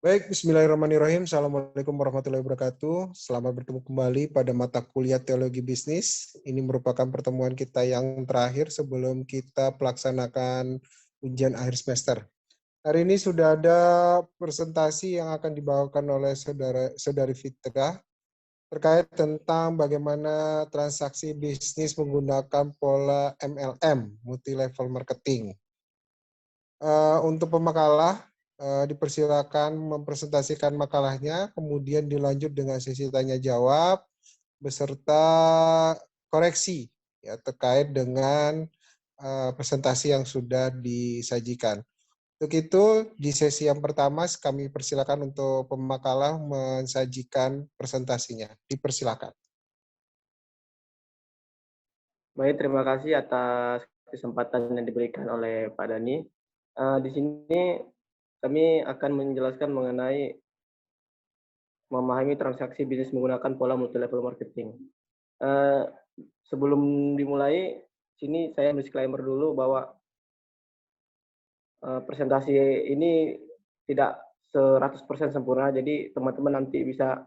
Baik, bismillahirrahmanirrahim. Assalamualaikum warahmatullahi wabarakatuh. Selamat bertemu kembali pada mata kuliah Teologi Bisnis. Ini merupakan pertemuan kita yang terakhir sebelum kita pelaksanakan ujian akhir semester. Hari ini sudah ada presentasi yang akan dibawakan oleh Saudari Fitrah terkait tentang bagaimana transaksi bisnis menggunakan pola MLM, Multi Level Marketing. Untuk pemakalah, dipersilakan mempresentasikan makalahnya, kemudian dilanjut dengan sesi tanya jawab beserta koreksi ya terkait dengan presentasi yang sudah disajikan. Untuk itu di sesi yang pertama kami persilakan untuk pemakalah mensajikan presentasinya. Dipersilakan. Baik, terima kasih atas kesempatan yang diberikan oleh Pak Dani. Di sini kami akan menjelaskan mengenai memahami transaksi bisnis menggunakan pola multi-level marketing. Sebelum dimulai, sini saya disclaimer dulu bahwa presentasi ini tidak 100% sempurna, jadi teman-teman nanti bisa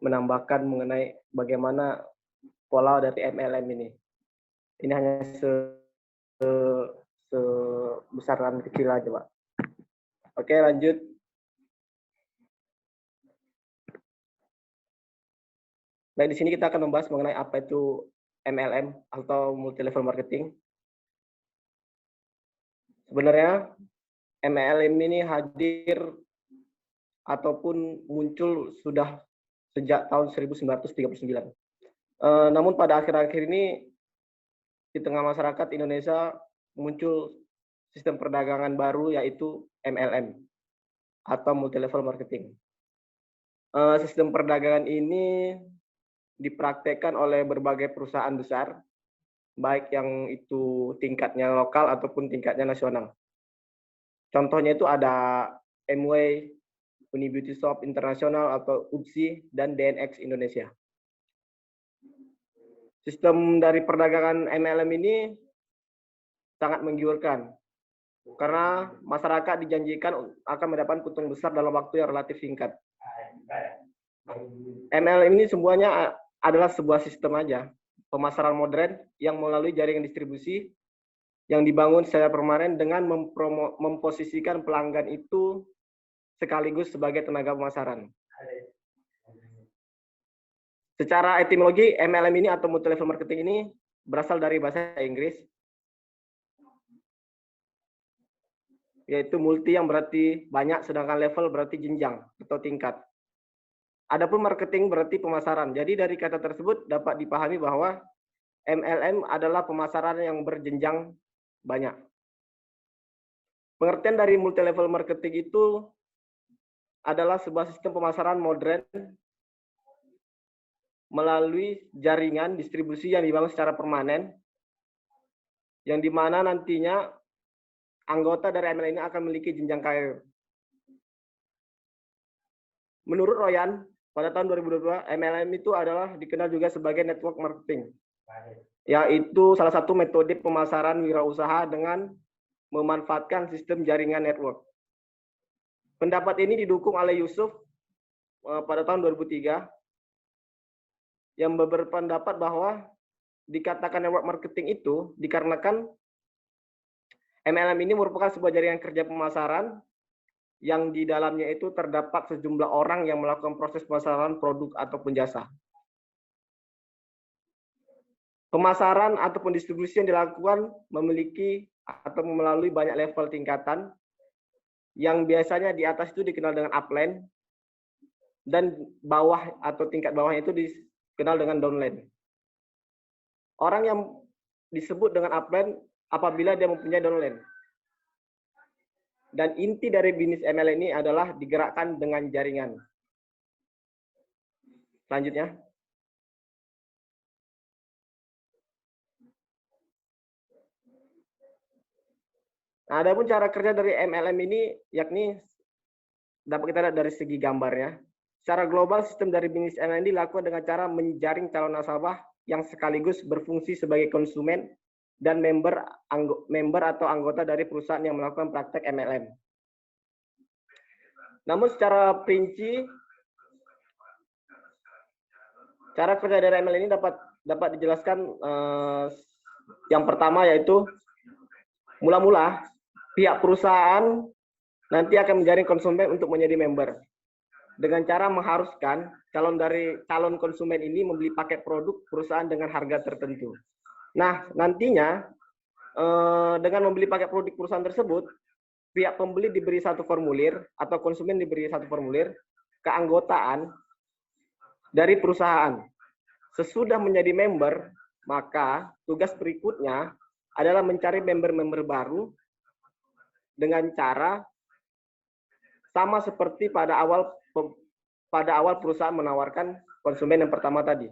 menambahkan mengenai bagaimana pola dari MLM ini. Ini hanya sebesaran kecil aja, Pak. Oke, lanjut. Baik, di sini kita akan membahas mengenai apa itu MLM atau multi level marketing. Sebenarnya MLM ini hadir ataupun muncul sudah sejak tahun 1939. Namun pada akhir-akhir ini di tengah masyarakat Indonesia muncul sistem perdagangan baru yaitu MLM atau multi level marketing. Sistem perdagangan ini dipraktekkan oleh berbagai perusahaan besar, baik yang itu tingkatnya lokal ataupun tingkatnya nasional. Contohnya itu ada Amway, Uni Beauty Shop Internasional atau UBSI, dan DNX Indonesia. Sistem dari perdagangan MLM ini sangat menggiurkan karena masyarakat dijanjikan akan mendapat keuntungan besar dalam waktu yang relatif singkat. MLM ini semuanya adalah sebuah sistem aja, pemasaran modern yang melalui jaringan distribusi yang dibangun secara permanen dengan memposisikan pelanggan itu sekaligus sebagai tenaga pemasaran. Secara etimologi, MLM ini atau multi level marketing ini berasal dari bahasa Inggris, yaitu multi yang berarti banyak, sedangkan level berarti jenjang atau tingkat. Adapun marketing berarti pemasaran. Jadi dari kata tersebut dapat dipahami bahwa MLM adalah pemasaran yang berjenjang banyak. Pengertian dari multi level marketing itu adalah sebuah sistem pemasaran modern melalui jaringan distribusi yang dibangun secara permanen, yang dimana nantinya anggota dari MLM ini akan memiliki jenjang karir. Menurut Royan, pada tahun 2022, MLM itu adalah dikenal juga sebagai network marketing, yaitu salah satu metode pemasaran wirausaha dengan memanfaatkan sistem jaringan network. Pendapat ini didukung oleh Yusuf pada tahun 2003, yang berpendapat bahwa dikatakan network marketing itu dikarenakan MLM ini merupakan sebuah jaringan kerja pemasaran yang di dalamnya itu terdapat sejumlah orang yang melakukan proses pemasaran produk ataupun jasa. Pemasaran ataupun distribusi yang dilakukan memiliki atau melalui banyak level tingkatan, yang biasanya di atas itu dikenal dengan upline, dan bawah atau tingkat bawahnya itu dikenal dengan downline. Orang yang disebut dengan upline apabila dia mempunyai downline. Dan inti dari bisnis MLM ini adalah digerakkan dengan jaringan. Selanjutnya. Nah, adapun cara kerja dari MLM ini yakni dapat kita lihat dari segi gambarnya. Secara global, sistem dari bisnis MLM dilakukan dengan cara menjaring calon nasabah yang sekaligus berfungsi sebagai konsumen dan member atau anggota dari perusahaan yang melakukan praktek MLM. Namun secara rinci, cara kerja dari ML ini dapat dijelaskan yang pertama yaitu mula-mula pihak perusahaan nanti akan menjaring konsumen untuk menjadi member dengan cara mengharuskan calon konsumen ini membeli paket produk perusahaan dengan harga tertentu. Nah, nantinya dengan membeli paket produk perusahaan tersebut, pihak pembeli diberi satu formulir atau konsumen diberi satu formulir keanggotaan dari perusahaan. Sesudah menjadi member, maka tugas berikutnya adalah mencari member-member baru dengan cara sama seperti pada awal perusahaan menawarkan konsumen yang pertama tadi.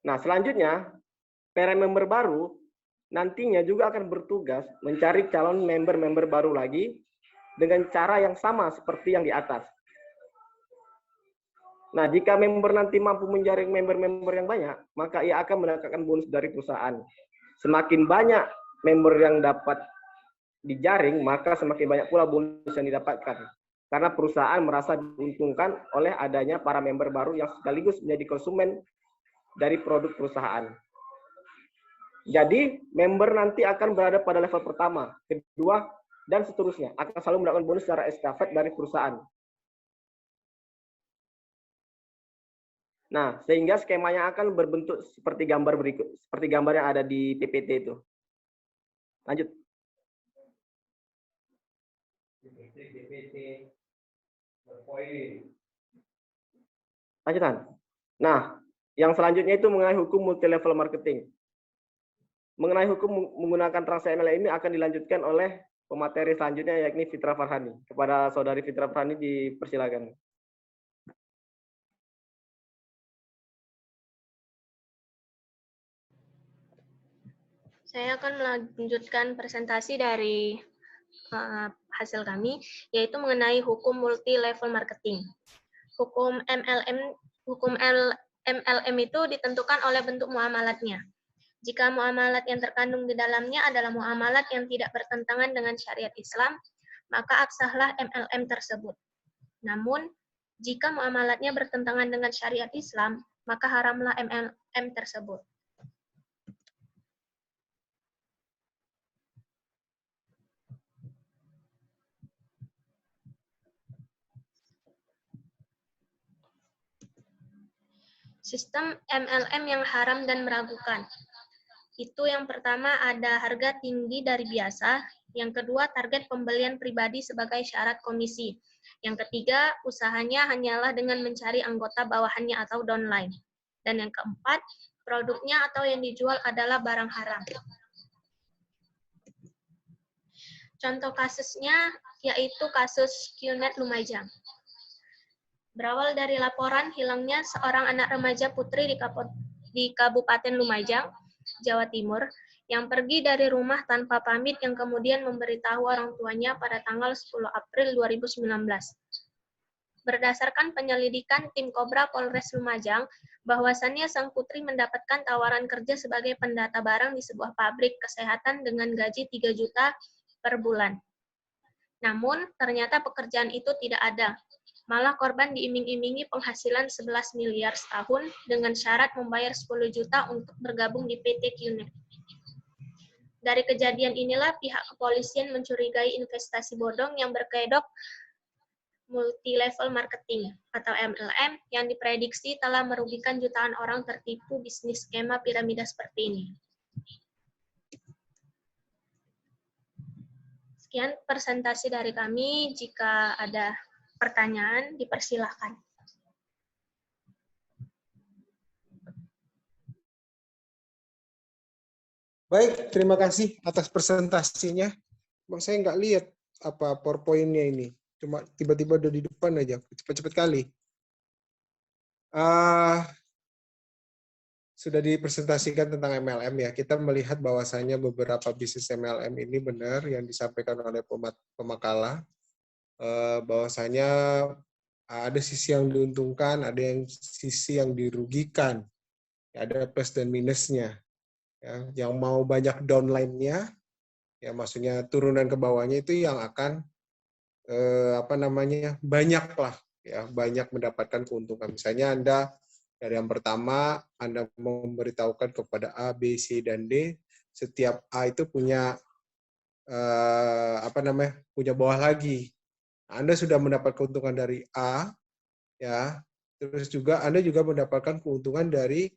Nah, selanjutnya, para member baru nantinya juga akan bertugas mencari calon member-member baru lagi dengan cara yang sama seperti yang di atas. Nah, jika member nanti mampu menjaring member-member yang banyak, maka ia akan mendapatkan bonus dari perusahaan. Semakin banyak member yang dapat dijaring, maka semakin banyak pula bonus yang didapatkan. Karena perusahaan merasa diuntungkan oleh adanya para member baru yang sekaligus menjadi konsumen dari produk perusahaan. Jadi, member nanti akan berada pada level pertama, kedua, dan seterusnya. Akan selalu mendapatkan bonus secara estafet dari perusahaan. Nah, sehingga skemanya akan berbentuk seperti gambar berikut, seperti gambar yang ada di PPT itu. Lanjut. Lanjutan. Nah, yang selanjutnya itu mengenai hukum multi-level marketing. Mengenai hukum menggunakan transaksi ML ini akan dilanjutkan oleh pemateri selanjutnya, yakni Fitra Farhani. Kepada saudari Fitra Farhani dipersilakan. Saya akan melanjutkan presentasi dari hasil kami, yaitu mengenai hukum multi-level marketing. Hukum MLM itu ditentukan oleh bentuk muamalatnya. Jika muamalat yang terkandung di dalamnya adalah muamalat yang tidak bertentangan dengan syariat Islam, maka absahlah MLM tersebut. Namun, jika muamalatnya bertentangan dengan syariat Islam, maka haramlah MLM tersebut. Sistem MLM yang haram dan meragukan. Itu yang pertama ada harga tinggi dari biasa, yang kedua target pembelian pribadi sebagai syarat komisi, yang ketiga usahanya hanyalah dengan mencari anggota bawahannya atau downline, dan yang keempat produknya atau yang dijual adalah barang haram. Contoh kasusnya yaitu kasus QNet Lumajang. Berawal dari laporan hilangnya seorang anak remaja putri di Kabupaten Lumajang, Jawa Timur, yang pergi dari rumah tanpa pamit yang kemudian memberitahu orang tuanya pada tanggal 10 April 2019. Berdasarkan penyelidikan tim Kobra Polres Lumajang, bahwasannya sang putri mendapatkan tawaran kerja sebagai pendata barang di sebuah pabrik kesehatan dengan gaji 3 juta per bulan. Namun, ternyata pekerjaan itu tidak ada. Malah korban diiming-imingi penghasilan 11 miliar setahun dengan syarat membayar 10 juta untuk bergabung di PT QNet. Dari kejadian inilah pihak kepolisian mencurigai investasi bodong yang berkedok multi-level marketing atau MLM yang diprediksi telah merugikan jutaan orang tertipu bisnis skema piramida seperti ini. Sekian presentasi dari kami. Jika ada pertanyaan, dipersilahkan. Baik, terima kasih atas presentasinya. Bang, saya nggak lihat apa PowerPoint-nya ini. Cuma tiba-tiba udah di depan aja, cepat-cepat kali. Sudah dipresentasikan tentang MLM ya. Kita melihat bahwasannya beberapa bisnis MLM ini benar yang disampaikan oleh pemakalah. Bahwasanya ada sisi yang diuntungkan, ada yang sisi yang dirugikan, ada plus dan minusnya. Ya, yang mau banyak downline-nya, ya maksudnya turunan ke bawahnya itu yang akan banyak lah ya, banyak mendapatkan keuntungan. Misalnya Anda dari yang pertama Anda memberitahukan kepada A, B, C dan D, setiap A itu punya punya bawah lagi. Anda sudah mendapat keuntungan dari A, ya. Terus juga Anda juga mendapatkan keuntungan dari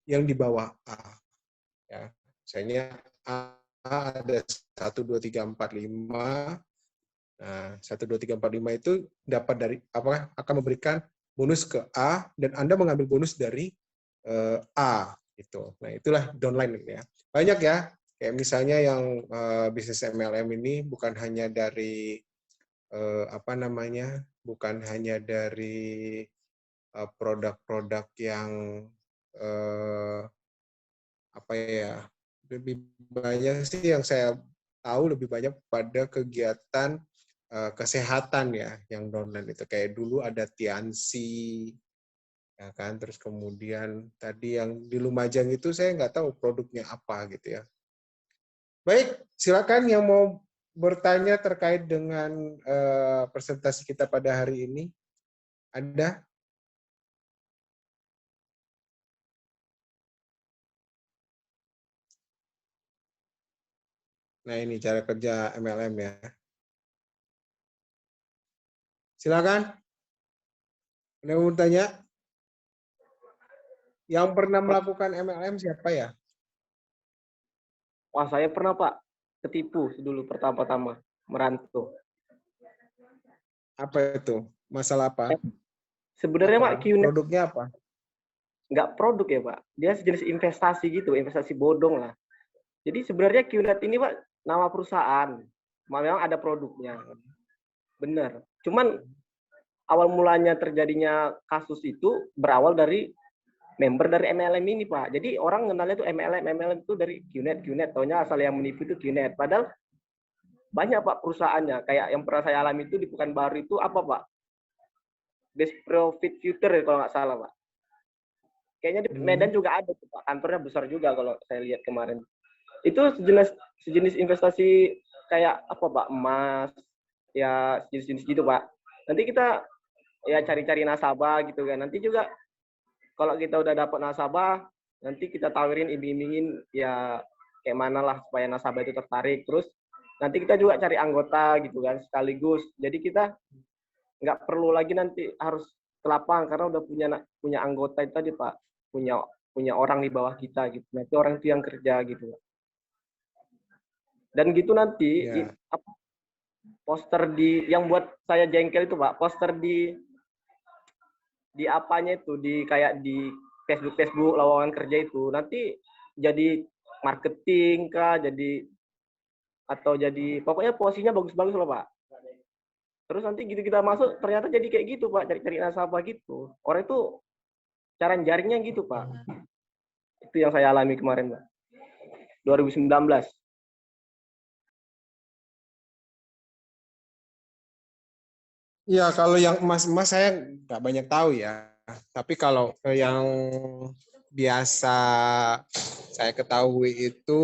yang di bawah A, ya. Misalnya A ada 1, 2, 3, 4, 5. Nah, 1, 2, 3, 4, 5 itu dapat dari akan memberikan bonus ke A dan Anda mengambil bonus dari A gitu. Nah, itulah downline ya. Banyak ya. Kayak misalnya yang bisnis MLM ini bukan hanya dari bukan hanya dari produk-produk yang lebih banyak sih yang saya tahu lebih banyak pada kegiatan kesehatan ya yang downline itu. Kayak dulu ada Tiansi, ya kan, terus kemudian tadi yang di Lumajang itu saya nggak tahu produknya apa gitu ya. Baik, silakan yang mau bertanya terkait dengan presentasi kita pada hari ini. Ada? Nah, ini cara kerja MLM ya. Silakan. Ada yang mau bertanya? Yang pernah melakukan MLM siapa ya? Wah, saya pernah Pak ketipu dulu pertama-tama merantau. Apa itu? Masalah apa? Sebenarnya Pak, QNet Produknya apa? nggak produk ya Pak. Dia sejenis investasi gitu, investasi bodong lah. Jadi sebenarnya QNet ini Pak nama perusahaan. Memang ada produknya. Benar. Cuman awal mulanya terjadinya kasus itu berawal dari member dari MLM ini Pak. Jadi orang kenalnya tuh MLM itu dari QNet. Taunya asal yang menipu itu QNet. Padahal banyak Pak perusahaannya. Kayak yang pernah saya alami itu di Pekanbaru itu apa Pak? Best Profit Future ya kalau nggak salah Pak. Kayaknya di Medan juga ada tuh Pak. Kantornya besar juga kalau saya lihat kemarin. Itu sejenis investasi kayak apa Pak? Emas, ya jenis-jenis gitu Pak. Nanti kita ya cari-cari nasabah gitu kan. Nanti juga kalau kita udah dapat nasabah, nanti kita tawarin iming-imingin ya kayak mana lah supaya nasabah itu tertarik. Terus nanti kita juga cari anggota gitu kan sekaligus. Jadi kita nggak perlu lagi nanti harus ke lapangan karena udah punya anggota itu tadi Pak, punya orang di bawah kita gitu. Nanti orang itu yang kerja gitu. Dan gitu nanti poster yang buat saya jengkel itu Pak, poster di apanya itu kayak di Facebook lowongan kerja itu nanti jadi marketing kah, jadi pokoknya posisinya bagus-bagus loh Pak. Terus nanti gitu kita masuk ternyata jadi kayak gitu Pak, cari nasabah gitu. Orang itu cara jaringnya gitu Pak. Itu yang saya alami kemarin Pak. 2019. Ya, kalau yang emas-emas saya nggak banyak tahu ya. Tapi kalau yang biasa saya ketahui itu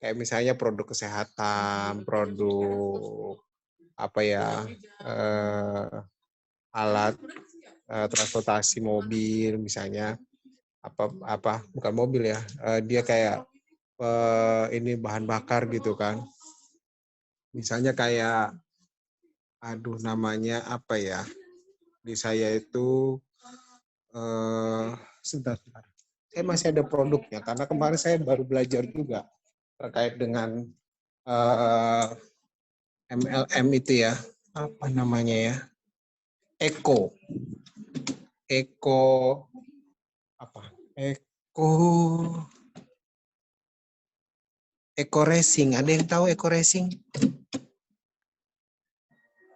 kayak misalnya produk kesehatan, produk alat transportasi mobil misalnya bukan mobil ya, dia kayak ini bahan bakar gitu kan. Misalnya kayak namanya apa ya? Di saya itu sebentar. Saya masih ada produknya karena kemarin saya baru belajar juga terkait dengan MLM itu ya. Apa namanya ya? Eko Racing. Ada yang tahu Eko Racing?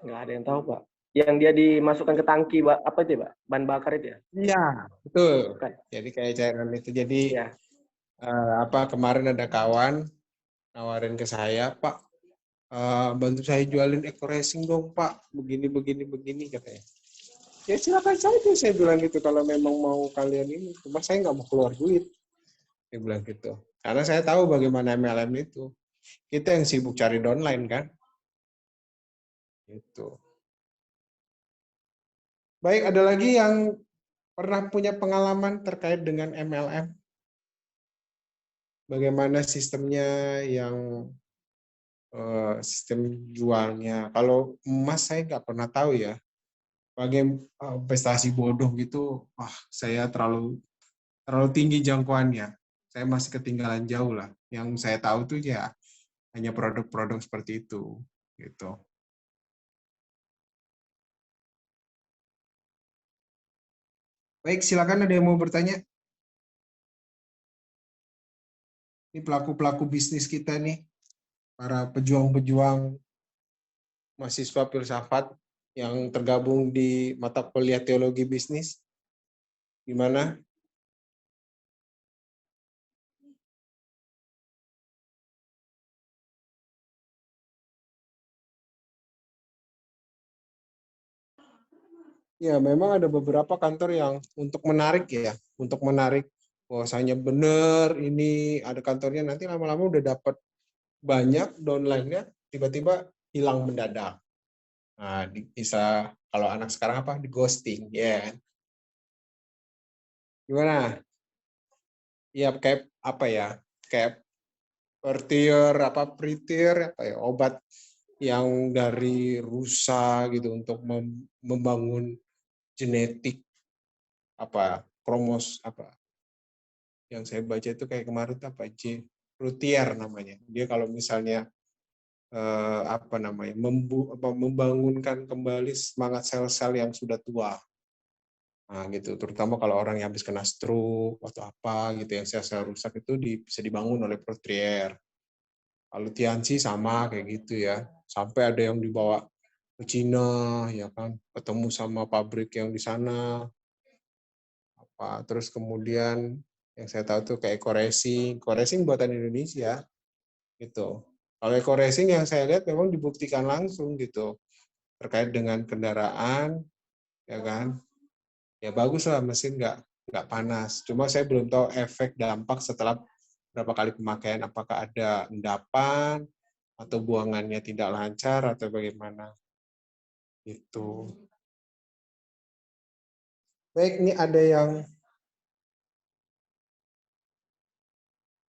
Nggak ada yang tahu Pak. Yang dia dimasukkan ke tangki apa itu Pak? Bahan bakar itu ya? Iya, betul. Bukan. Jadi kayak cairan itu. Jadi ya. Kemarin ada kawan nawarin ke saya, Pak, bantu saya jualin Eko Racing dong Pak, begini katanya. Ya silakan saja saya bilang gitu kalau memang mau kalian ini, cuma saya nggak mau keluar duit. Dia bilang gitu. Karena saya tahu bagaimana MLM itu. Kita yang sibuk cari downline kan. Gitu. Baik, ada lagi yang pernah punya pengalaman terkait dengan MLM? Bagaimana sistemnya, yang sistem jualnya? Kalau emas saya nggak pernah tahu ya. Bagai investasi bodoh gitu, saya terlalu tinggi jangkauannya. Saya masih ketinggalan jauh lah. Yang saya tahu tuh ya hanya produk-produk seperti itu, gitu. Baik, silakan ada yang mau bertanya. Ini pelaku-pelaku bisnis kita nih, para pejuang-pejuang mahasiswa filsafat yang tergabung di mata kuliah teologi bisnis. Gimana? Ya, memang ada beberapa kantor yang untuk menarik bahwasanya benar ini ada kantornya, nanti lama-lama udah dapat banyak downline-nya, tiba-tiba hilang mendadak. Nah, bisa kalau anak sekarang apa? Di ghosting, ya kan? Gimana? Ya kayak apa ya? Kayak pritir apa ya? Obat yang dari rusa gitu untuk membangun genetik yang saya baca itu kayak kemarin Rutier namanya. Dia kalau misalnya membangunkan kembali semangat sel-sel yang sudah tua. Nah, gitu. Terutama kalau orang yang habis kena stroke atau apa gitu yang sel-sel rusak itu bisa dibangun oleh Protrier. Kalau Tianxi sama kayak gitu ya. Sampai ada yang dibawa ke Cina ya kan, ketemu sama pabrik yang di sana. Terus kemudian yang saya tahu tuh kayak Eco-Racing buatan Indonesia gitu. Kalau Eco-Racing yang saya lihat memang dibuktikan langsung gitu terkait dengan kendaraan, ya kan, ya bagus lah, mesin nggak panas. Cuma saya belum tahu efek dampak setelah berapa kali pemakaian, apakah ada endapan atau buangannya tidak lancar atau bagaimana itu. Baik, ini ada yang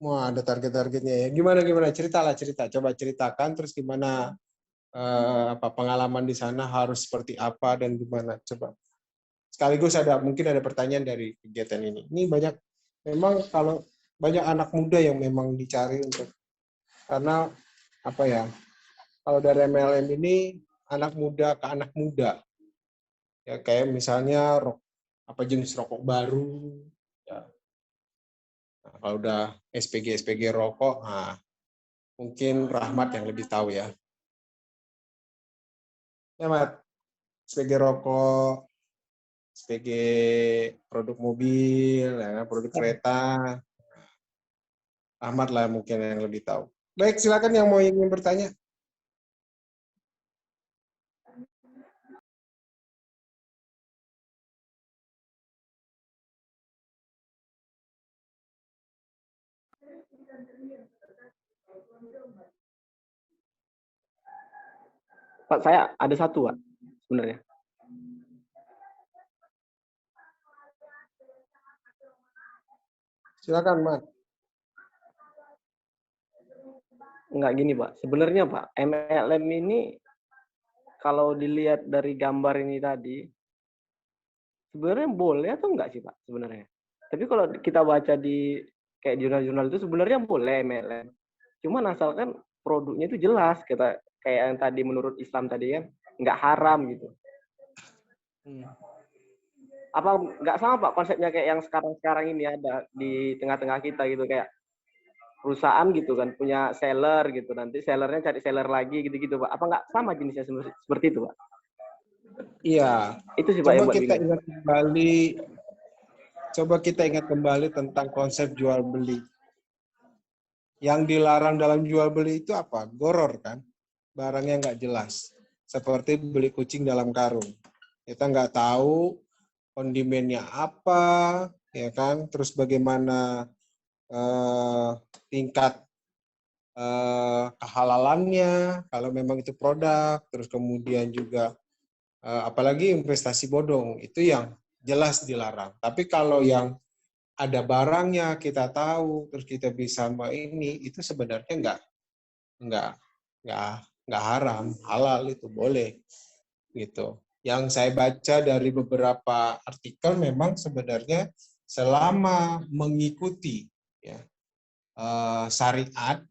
ada target-targetnya ya. Gimana cerita. Coba ceritakan terus gimana pengalaman di sana harus seperti apa dan gimana, coba. Sekaligus mungkin ada pertanyaan dari kegiatan ini. Ini memang kalau banyak anak muda yang memang dicari karena kalau dari MLM ini anak muda ke anak muda. Ya kayak misalnya jenis rokok baru. Ya. Nah, kalau udah SPG rokok, mungkin Rahmat yang lebih tahu ya. Ya, Mat. SPG rokok, SPG produk mobil, produk kereta. Ahmad lah mungkin yang lebih tahu. Baik, silakan yang mau ingin bertanya. Pak, saya ada satu, Pak, sebenarnya. Silakan, Mat. Enggak gini, Pak. Sebenarnya, Pak, MLM ini kalau dilihat dari gambar ini tadi, sebenarnya boleh atau enggak sih, Pak, sebenarnya? Tapi kalau kita baca di kayak jurnal-jurnal itu sebenarnya boleh MLM. Cuman asalkan produknya itu jelas, kayak yang tadi menurut Islam tadi kan, nggak haram gitu. Apa nggak sama, Pak, konsepnya kayak yang sekarang ini ada di tengah-tengah kita gitu, kayak perusahaan gitu kan punya seller gitu, nanti sellernya cari seller lagi gitu-gitu, Pak. Apa nggak sama jenisnya seperti itu, Pak? Iya. Itu sih, Pak, yang buat bingung. Coba kita ingat kembali tentang konsep jual beli. Yang dilarang dalam jual beli itu apa? Goror kan? Barangnya nggak jelas. Seperti beli kucing dalam karung. Kita nggak tahu kondimennya apa, ya kan? Terus bagaimana tingkat kehalalannya, kalau memang itu produk, terus kemudian juga apalagi investasi bodong, itu yang jelas dilarang. Tapi kalau yang ada barangnya kita tahu, terus kita bisa ini, itu sebenarnya nggak nggak haram, halal, itu boleh gitu. Yang saya baca dari beberapa artikel memang sebenarnya selama mengikuti ya, syariat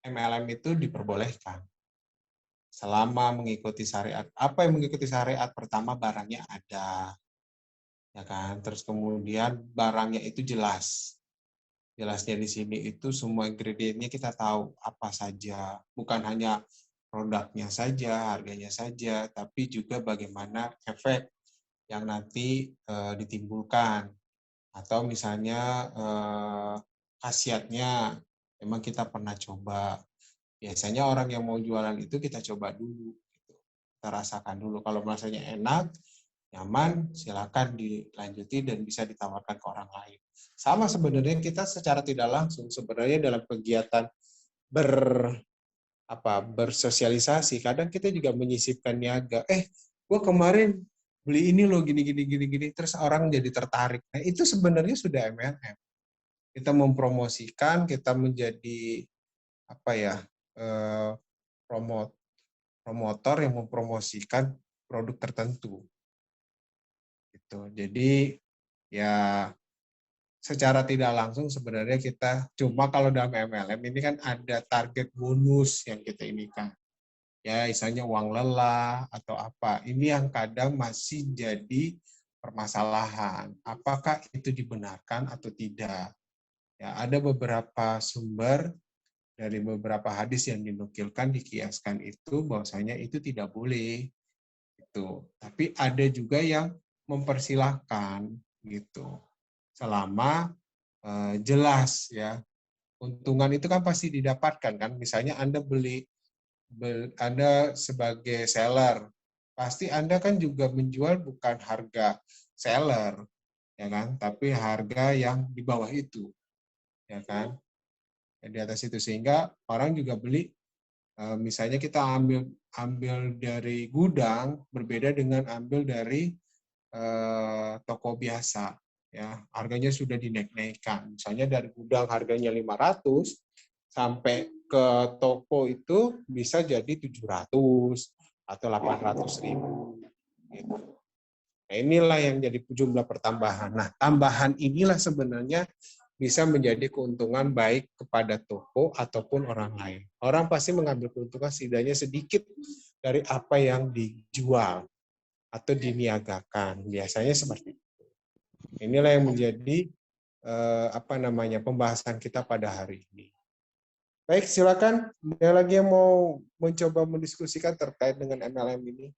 MLM itu diperbolehkan. Selama mengikuti syariat. Apa yang mengikuti syariat? Pertama, barangnya ada, ya kan. Terus kemudian barangnya itu jelas. Jelasnya di sini itu semua ingredientnya kita tahu apa saja, bukan hanya produknya saja, harganya saja, tapi juga bagaimana efek yang nanti ditimbulkan, atau misalnya khasiatnya memang kita pernah coba. Biasanya orang yang mau jualan itu kita coba dulu, gitu. Kita rasakan dulu. Kalau rasanya enak, nyaman, silakan dilanjuti dan bisa ditawarkan ke orang lain. Sama sebenarnya kita secara tidak langsung sebenarnya dalam kegiatan bersosialisasi, kadang kita juga menyisipkan niaga. Gue kemarin beli ini loh gini, terus orang jadi tertarik. Nah, itu sebenarnya sudah MLM. Kita mempromosikan, kita menjadi promotor yang mempromosikan produk tertentu. Gitu. Jadi ya secara tidak langsung sebenarnya kita, cuma kalau dalam MLM ini kan ada target bonus yang kita inikan. Ya, misalnya uang lelah atau apa. Ini yang kadang masih jadi permasalahan. Apakah itu dibenarkan atau tidak? Ya, ada beberapa sumber dari beberapa hadis yang dinukilkan, dikiaskan itu bahwasanya itu tidak boleh. Gitu. Tapi ada juga yang mempersilahkan gitu. Selama jelas ya. Keuntungan itu kan pasti didapatkan kan. Misalnya Anda Anda sebagai seller, pasti Anda kan juga menjual bukan harga seller, ya kan, tapi harga yang di bawah itu, ya kan, di atas itu, sehingga orang juga beli. Misalnya kita ambil dari gudang berbeda dengan ambil dari toko biasa, ya harganya sudah dinaik-naikkan. Misalnya dari gudang harganya 500 sampai ke toko itu bisa jadi 700 atau 800.000 gitu. Nah, inilah yang jadi jumlah pertambahan. Nah, tambahan inilah sebenarnya bisa menjadi keuntungan baik kepada toko ataupun orang lain. Orang pasti mengambil keuntungan setidaknya sedikit dari apa yang dijual atau diniagakan. Biasanya seperti itu. Inilah yang menjadi pembahasan kita pada hari ini. Baik, silakan. Ada lagi yang mau mencoba mendiskusikan terkait dengan MLM ini?